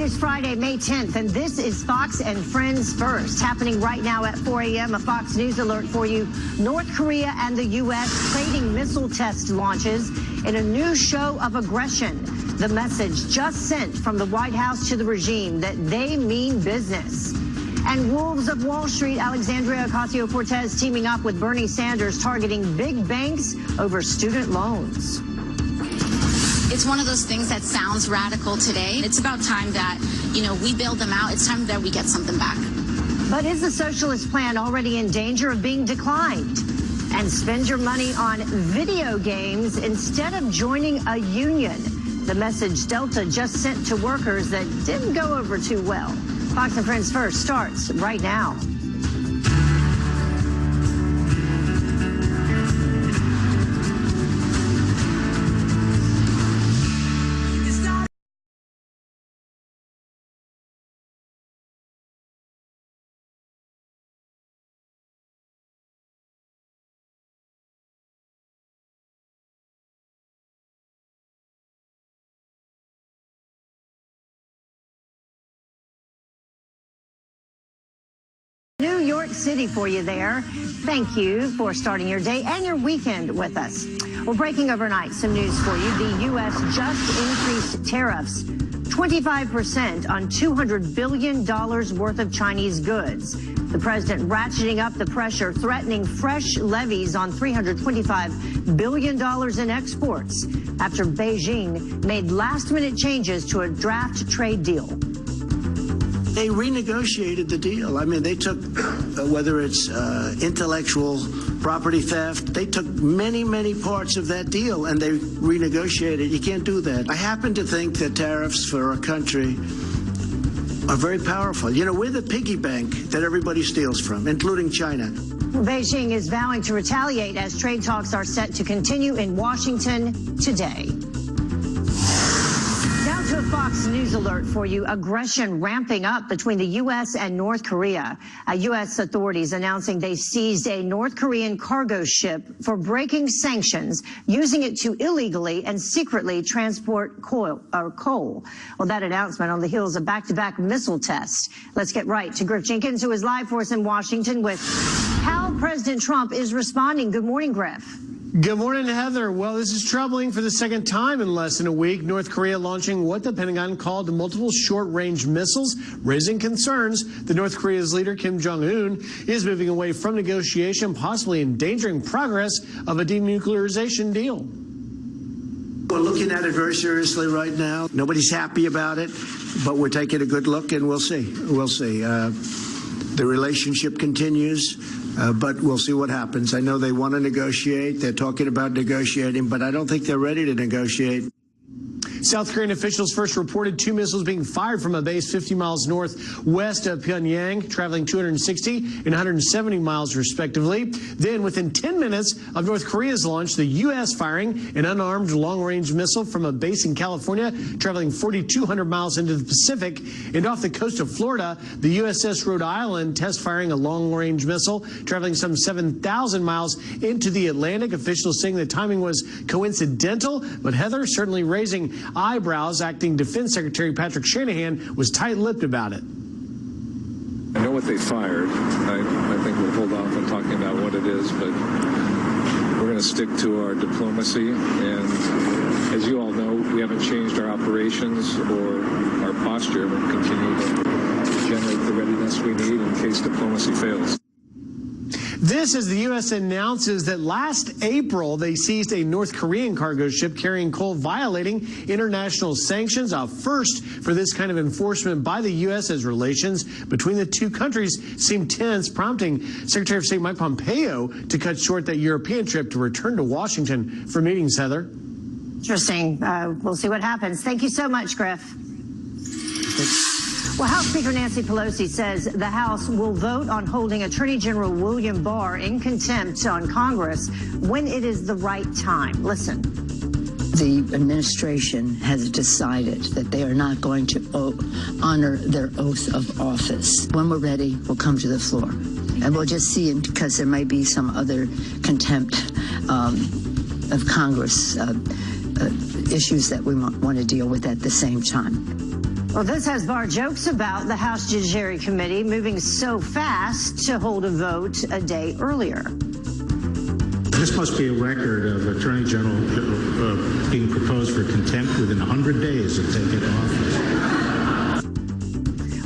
is Friday, May 10th, and this is Fox and Friends First. Happening right now at 4 a.m., a Fox News alert for you. North Korea and the U.S. trading missile test launches in a new show of aggression. The message just sent from the White House to the regime that they mean business. And Wolves of Wall Street, Alexandria Ocasio-Cortez teaming up with Bernie Sanders targeting big banks over student loans. It's one of those things that sounds radical today. It's about time that, we bail them out. It's time that we get something back. But is the socialist plan already in danger of being declined? And spend your money on video games instead of joining a union. The message Delta just sent to workers that didn't go over too well. Fox and Friends First starts right now. New York City for you there. Thank you for starting your day and your weekend with us. Well, breaking overnight, some news for you. The U.S. just increased tariffs 25% on $200 billion worth of Chinese goods. The president ratcheting up the pressure, threatening fresh levies on $325 billion in exports after Beijing made last-minute changes to a draft trade deal. They renegotiated the deal. I mean, they took, whether it's intellectual property theft, they took many, many parts of that deal and they renegotiated. You can't do that. I happen to think that tariffs for a country are very powerful. We're the piggy bank that everybody steals from, including China. Beijing is vowing to retaliate as trade talks are set to continue in Washington today. Now to a Fox News alert for you. Aggression ramping up between the U.S. and North Korea. U.S. authorities announcing they seized a North Korean cargo ship for breaking sanctions, using it to illegally and secretly transport coal. Well, that announcement on the heels of back-to-back missile tests. Let's get right to Griff Jenkins, who is live for us in Washington with how President Trump is responding. Good morning, Griff. Good morning, Heather. Well, this is troubling for the second time in less than a week. North Korea launching what the Pentagon called multiple short-range missiles, raising concerns that North Korea's leader, Kim Jong-un, is moving away from negotiation, possibly endangering progress of a denuclearization deal. We're looking at it very seriously right now. Nobody's happy about it, but we're taking a good look, and we'll see. We'll see. The relationship continues. But we'll see what happens. I know they want to negotiate. They're talking about negotiating, but I don't think they're ready to negotiate. South Korean officials first reported 2 missiles being fired from a base 50 miles northwest of Pyongyang, traveling 260 and 170 miles respectively. Then, within 10 minutes of North Korea's launch, the U.S. firing an unarmed long-range missile from a base in California, traveling 4,200 miles into the Pacific. And off the coast of Florida, the USS Rhode Island test firing a long-range missile, traveling some 7,000 miles into the Atlantic. Officials saying the timing was coincidental, but Heather certainly raising eyebrows. Acting Defense Secretary Patrick Shanahan was tight-lipped about it. I know what they fired. I think we'll hold off on talking about what it is, but we're going to stick to our diplomacy. And as you all know, we haven't changed our operations or our posture. We'll continue to generate the readiness we need in case diplomacy fails. This as the U.S. announces that last April they seized a North Korean cargo ship carrying coal violating international sanctions, a first for this kind of enforcement by the U.S. as relations between the two countries seem tense, prompting Secretary of State Mike Pompeo to cut short that European trip to return to Washington for meetings, Heather. Interesting. We'll see what happens. Thank you so much, Griff. Well, House Speaker Nancy Pelosi says the House will vote on holding Attorney General William Barr in contempt on Congress when it is the right time. Listen. The administration has decided that they are not going to honor their oath of office. When we're ready, we'll come to the floor. And we'll just see, because there may be some other contempt of Congress issues that we want to deal with at the same time. Well, this has Barr jokes about the House Judiciary Committee moving so fast to hold a vote a day earlier. This must be a record of Attorney General being proposed for contempt within 100 days of taking office.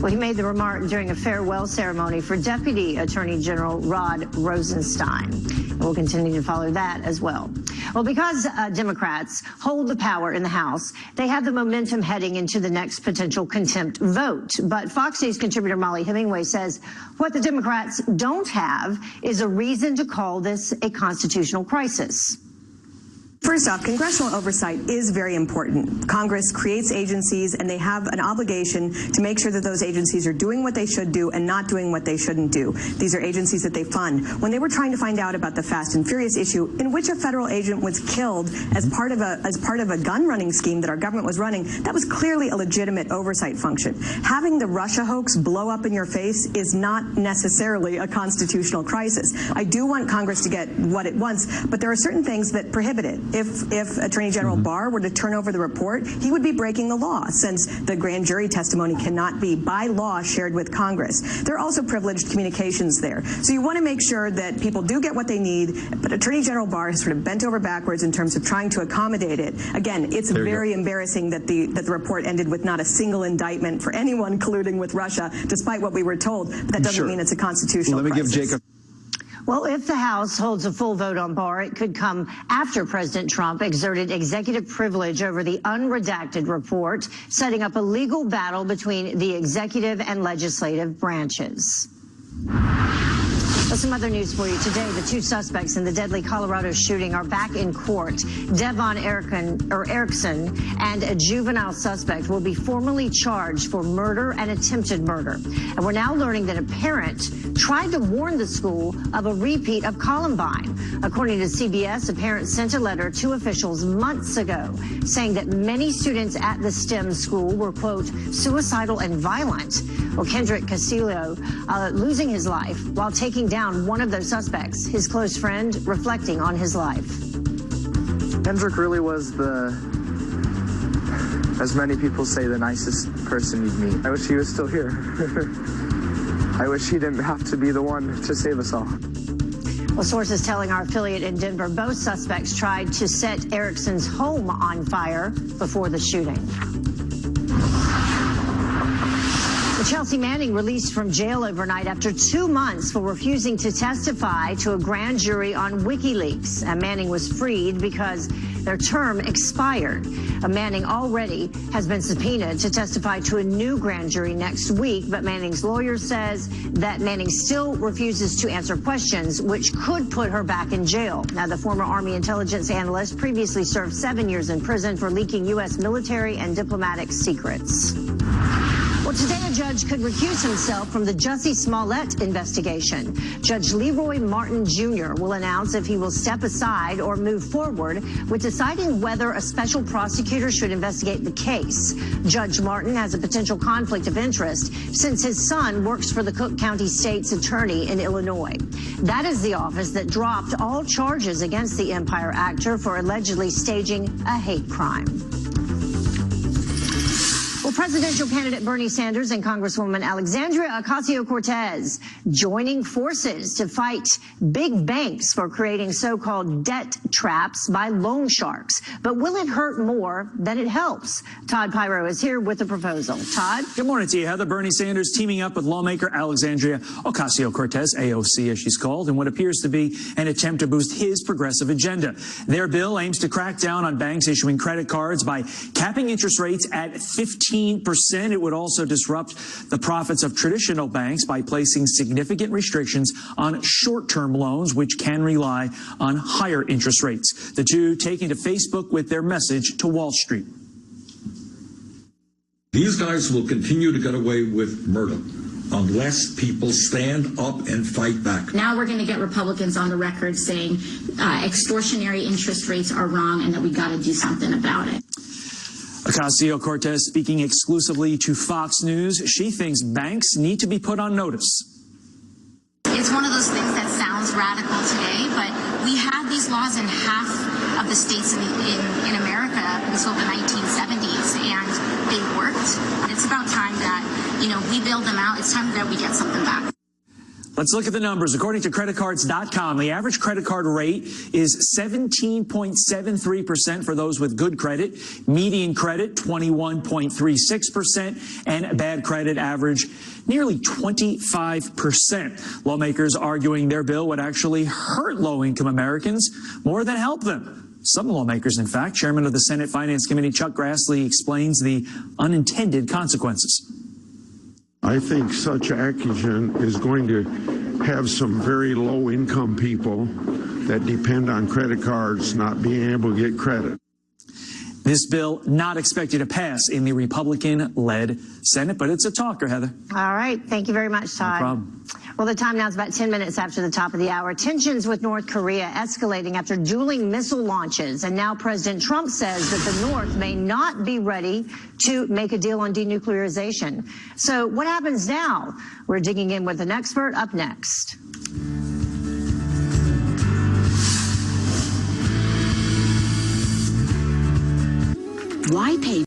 Well, he made the remark during a farewell ceremony for Deputy Attorney General Rod Rosenstein. And we'll continue to follow that as well. Well, because Democrats hold the power in the House, they have the momentum heading into the next potential contempt vote. But Fox News contributor Molly Hemingway says what the Democrats don't have is a reason to call this a constitutional crisis. First off, congressional oversight is very important. Congress creates agencies, and they have an obligation to make sure that those agencies are doing what they should do and not doing what they shouldn't do. These are agencies that they fund. When they were trying to find out about the Fast and Furious issue, in which a federal agent was killed as part of a gun running scheme that our government was running, that was clearly a legitimate oversight function. Having the Russia hoax blow up in your face is not necessarily a constitutional crisis. I do want Congress to get what it wants, but there are certain things that prohibit it. If Attorney General Barr were to turn over the report, he would be breaking the law, since the grand jury testimony cannot be, by law, shared with Congress. There are also privileged communications there. So you want to make sure that people do get what they need, but Attorney General Barr has sort of bent over backwards in terms of trying to accommodate it. Again, it's very embarrassing that the report ended with not a single indictment for anyone colluding with Russia, despite what we were told. But that doesn't mean it's a constitutional crisis. Give Jacob. Well, if the House holds a full vote on Barr, it could come after President Trump exerted executive privilege over the unredacted report, setting up a legal battle between the executive and legislative branches. Well, some other news for you today. The two suspects in the deadly Colorado shooting are back in court. Devon Erickson and a juvenile suspect will be formally charged for murder and attempted murder. And we're now learning that a parent tried to warn the school of a repeat of Columbine. According to CBS, a parent sent a letter to officials months ago saying that many students at the STEM school were, quote, suicidal and violent. Well, Kendrick Casillo losing his life while taking down one of those suspects, his close friend reflecting on his life. Kendrick really was as many people say, the nicest person you'd meet. I wish he was still here. I wish he didn't have to be the one to save us all. Well, sources telling our affiliate in Denver, both suspects tried to set Erickson's home on fire before the shooting. Chelsea Manning released from jail overnight after 2 months for refusing to testify to a grand jury on WikiLeaks. Manning was freed because their term expired. Manning already has been subpoenaed to testify to a new grand jury next week, but Manning's lawyer says that Manning still refuses to answer questions, which could put her back in jail. Now, the former Army intelligence analyst previously served 7 years in prison for leaking U.S. military and diplomatic secrets. Well, today a judge could recuse himself from the Jussie Smollett investigation. Judge Leroy Martin Jr. will announce if he will step aside or move forward with deciding whether a special prosecutor should investigate the case. Judge Martin has a potential conflict of interest since his son works for the Cook County State's attorney in Illinois. That is the office that dropped all charges against the Empire actor for allegedly staging a hate crime. Well, presidential candidate Bernie Sanders and Congresswoman Alexandria Ocasio-Cortez joining forces to fight big banks for creating so-called debt traps by loan sharks. But will it hurt more than it helps? Todd Pyro is here with the proposal. Todd? Good morning to you, Heather. Bernie Sanders teaming up with lawmaker Alexandria Ocasio-Cortez, AOC as she's called, in what appears to be an attempt to boost his progressive agenda. Their bill aims to crack down on banks issuing credit cards by capping interest rates at 15%. It would also disrupt the profits of traditional banks by placing significant restrictions on short-term loans, which can rely on higher interest rates. The two taking to Facebook with their message to Wall Street. These guys will continue to get away with murder unless people stand up and fight back. Now we're going to get Republicans on the record saying extortionary interest rates are wrong and that we got to do something about it. Ocasio-Cortez speaking exclusively to Fox News. She thinks banks need to be put on notice. It's one of those things that sounds radical today, but we had these laws in half of the states in America until the 1970s, and they worked. It's about we bail them out. It's time that we get something back. Let's look at the numbers. According to creditcards.com, the average credit card rate is 17.73% for those with good credit, median credit 21.36%, and bad credit average nearly 25%. Lawmakers arguing their bill would actually hurt low-income Americans more than help them. Some lawmakers, in fact. Chairman of the Senate Finance Committee Chuck Grassley explains the unintended consequences. I think such action is going to have some very low-income people that depend on credit cards not being able to get credit. This bill not expected to pass in the Republican-led Senate, but it's a talker, Heather. All right. Thank you very much, Todd. No problem. Well, the time now is about 10 minutes after the top of the hour. Tensions with North Korea escalating after dueling missile launches. And now President Trump says that the North may not be ready to make a deal on denuclearization. So what happens now? We're digging in with an expert up next. Why pay